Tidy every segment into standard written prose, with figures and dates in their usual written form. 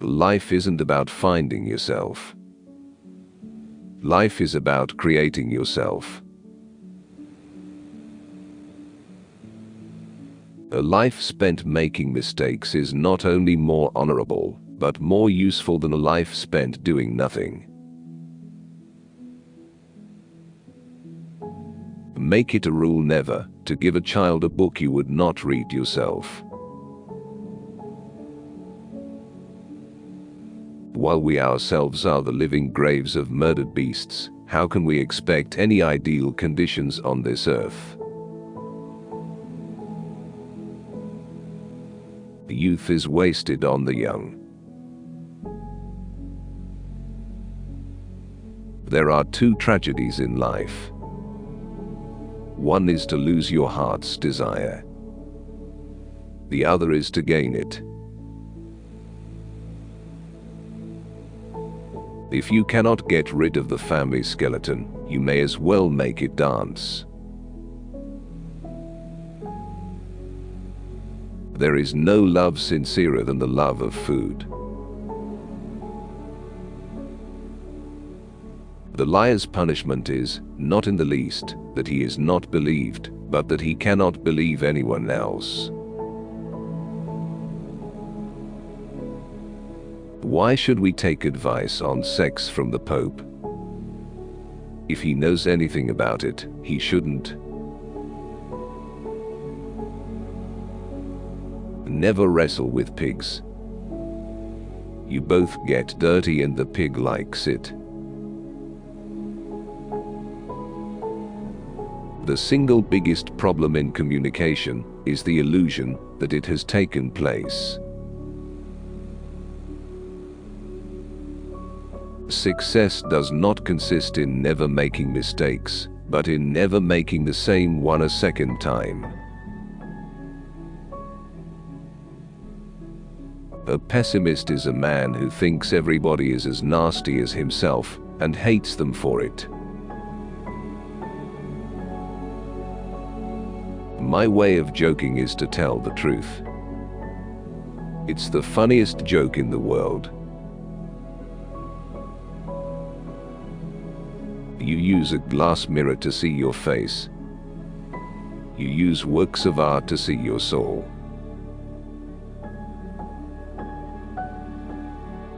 Life isn't about finding yourself. Life is about creating yourself. A life spent making mistakes is not only more honorable, but more useful than a life spent doing nothing. Make it a rule never to give a child a book you would not read yourself. While we ourselves are the living graves of murdered beasts, how can we expect any ideal conditions on this earth? Youth is wasted on the young. There are two tragedies in life. One is to lose your heart's desire. The other is to gain it. If you cannot get rid of the family skeleton, you may as well make it dance. There is no love sincerer than the love of food. The liar's punishment is, not in the least, that he is not believed, but that he cannot believe anyone else. Why should we take advice on sex from the Pope? If he knows anything about it, he shouldn't. Never wrestle with pigs. You both get dirty and the pig likes it. The single biggest problem in communication is the illusion that it has taken place. Success does not consist in never making mistakes, but in never making the same one a second time. A pessimist is a man who thinks everybody is as nasty as himself and hates them for it. My way of joking is to tell the truth. It's the funniest joke in the world. You use a glass mirror to see your face. You use works of art to see your soul.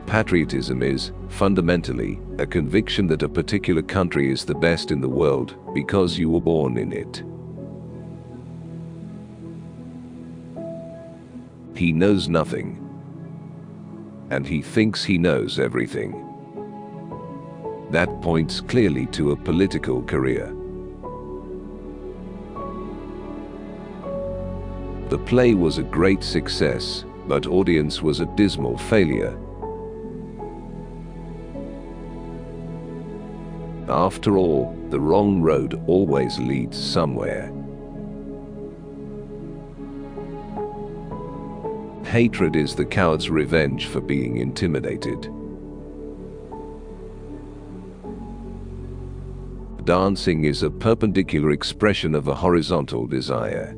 Patriotism is, fundamentally, a conviction that a particular country is the best in the world because you were born in it. He knows nothing, and he thinks he knows everything. That points clearly to a political career. The play was a great success, but audience was a dismal failure. After all, the wrong road always leads somewhere. Hatred is the coward's revenge for being intimidated. Dancing is a perpendicular expression of a horizontal desire.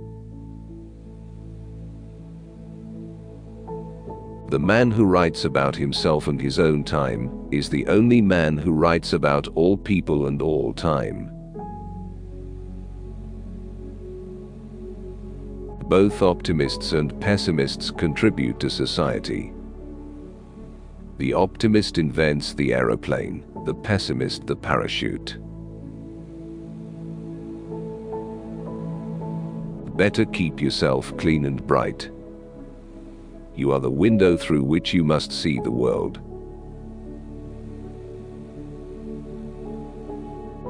The man who writes about himself and his own time is the only man who writes about all people and all time. Both optimists and pessimists contribute to society. The optimist invents the aeroplane, the pessimist the parachute. Better keep yourself clean and bright. You are the window through which you must see the world.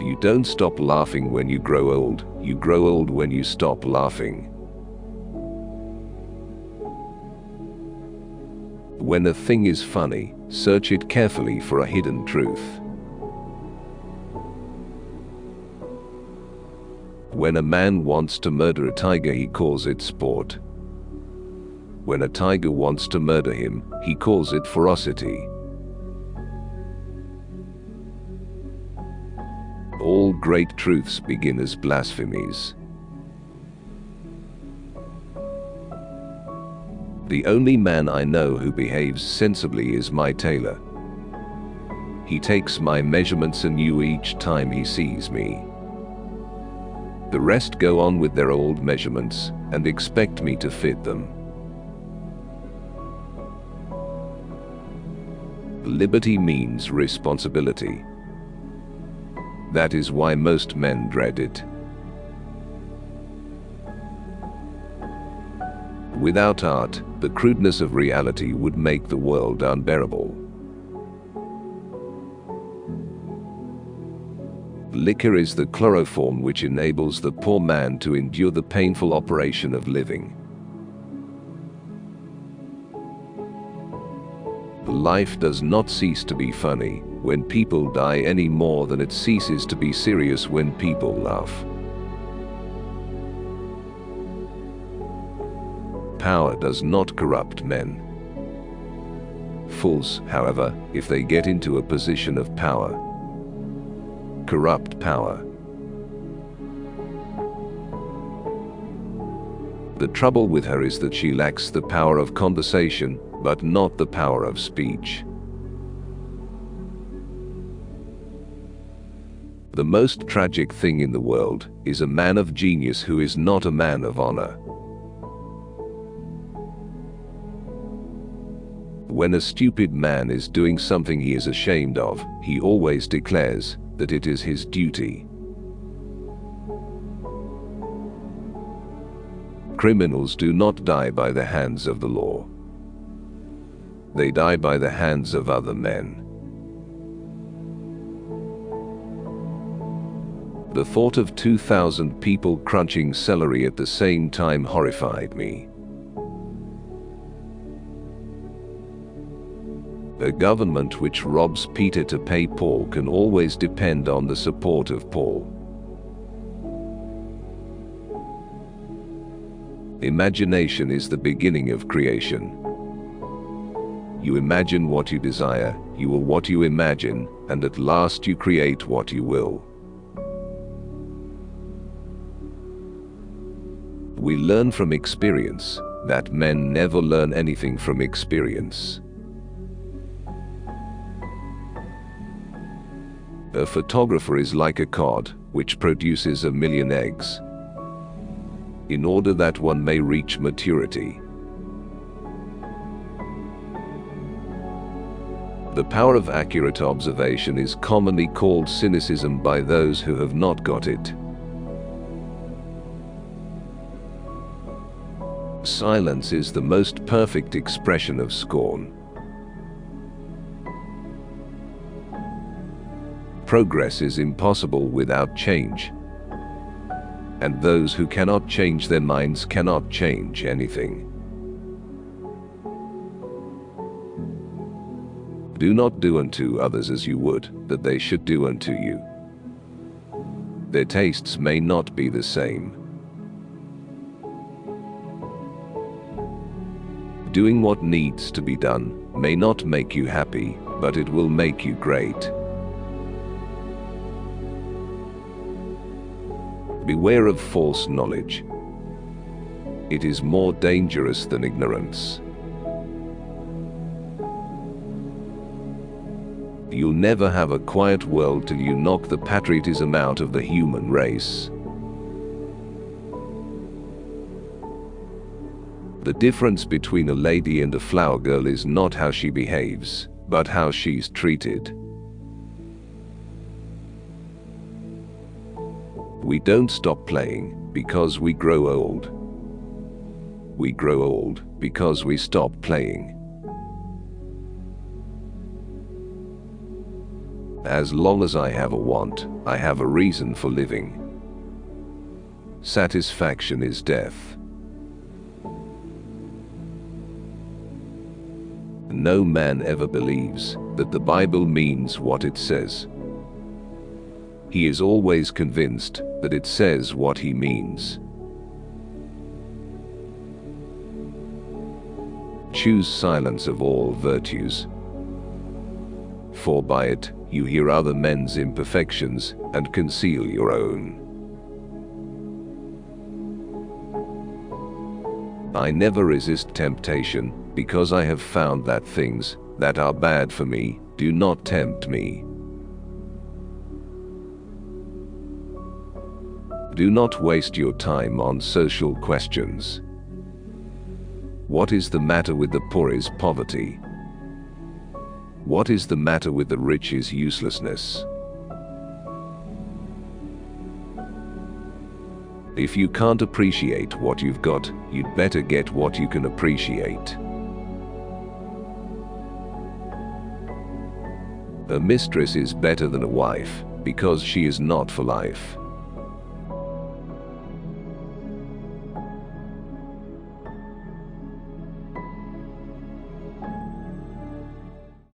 You don't stop laughing when you grow old when you stop laughing. When a thing is funny, search it carefully for a hidden truth. When a man wants to murder a tiger, he calls it sport. When a tiger wants to murder him, he calls it ferocity. All great truths begin as blasphemies. The only man I know who behaves sensibly is my tailor. He takes my measurements anew each time he sees me. The rest go on with their old measurements and expect me to fit them. Liberty means responsibility. That is why most men dread it. Without art, the crudeness of reality would make the world unbearable. Liquor is the chloroform which enables the poor man to endure the painful operation of living. Life does not cease to be funny when people die any more than it ceases to be serious when people laugh. Power does not corrupt men. Fools, however, if they get into a position of power, corrupt power. The trouble with her is that she lacks the power of conversation, but not the power of speech. The most tragic thing in the world is a man of genius who is not a man of honor. When a stupid man is doing something he is ashamed of, he always declares that it is his duty. Criminals do not die by the hands of the law. They die by the hands of other men. The thought of 2,000 people crunching celery at the same time horrified me. A government which robs Peter to pay Paul can always depend on the support of Paul. Imagination is the beginning of creation. You imagine what you desire, you will what you imagine, and at last you create what you will. We learn from experience that men never learn anything from experience. A photographer is like a cod, which produces 1,000,000 eggs. In order that one may reach maturity. The power of accurate observation is commonly called cynicism by those who have not got it. Silence is the most perfect expression of scorn. Progress is impossible without change. And those who cannot change their minds cannot change anything. Do not do unto others as you would that they should do unto you. Their tastes may not be the same. Doing what needs to be done may not make you happy, but it will make you great. Beware of false knowledge. It is more dangerous than ignorance. You'll never have a quiet world till you knock the patriotism out of the human race. The difference between a lady and a flower girl is not how she behaves, but how she's treated. We don't stop playing because we grow old. We grow old because we stop playing. As long as I have a want, I have a reason for living. Satisfaction is death. No man ever believes that the Bible means what it says. He is always convinced that it says what he means. Choose silence of all virtues, for by it you hear other men's imperfections and conceal your own. I never resist temptation, because I have found that things that are bad for me do not tempt me. Do not waste your time on social questions. What is the matter with the poor is poverty. What is the matter with the rich is uselessness. If you can't appreciate what you've got, you'd better get what you can appreciate. A mistress is better than a wife, because she is not for life.